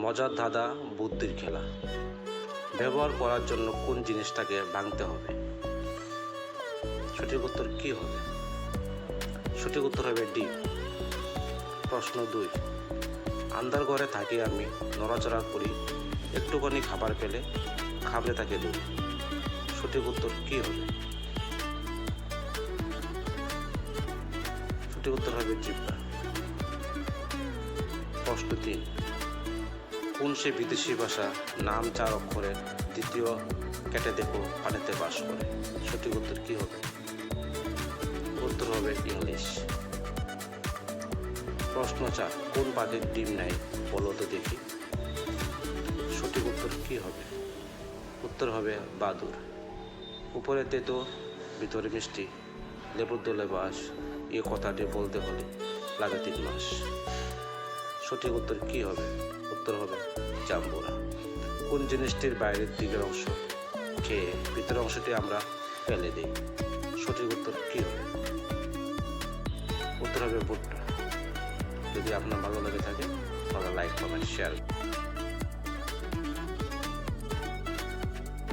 মজার ধাঁধা বুদ্ধির খেলা। ব্যবহার করার জন্য কোন জিনিসটাকে ভাঙতে হবে? সঠিক উত্তর কি হবে? সঠিক উত্তর হবে ডি। প্রশ্ন 2, আন্ধার ঘরে থাকি আমি, নড়াচড়া করি, একটুখানি খাবার পেলে খাবড়ে থাকে দূর। সঠিক উত্তর কি হবে? সঠিক উত্তর হবে জিহ্বা। প্রশ্ন 3, কোন সে বিদেশি ভাষা, নাম 4 অক্ষরের, দ্বিতীয় কেটে দেখো পানিতে বাস করে? সঠিক উত্তর কি হবে? উত্তর হবে ইংলিশ। প্রশ্ন 4, কোন পাখির ডিম নেয় বলো তো দেখি? সঠিক উত্তর কি হবে? উত্তর হবে বাদুড়। উপরে তেতো ভিতরে মিষ্টি, লেবুর দোলে বাস, এ কথাটি বলতে হলে লাগে 3 মাস। সঠিক উত্তর কি হবে? উত্তর হবে জাম্বুরা। কোন জিনিসটির বাইরের দিকের অংশ খেয়ে ভিতরের অংশটি আমরা ফেলে দিই? সঠিক উত্তর কি হবে? উত্তর হবে ভুট্টা। যদি আপনার ভালো লেগে থাকে তাহলে লাইক, কমেন্ট, শেয়ার।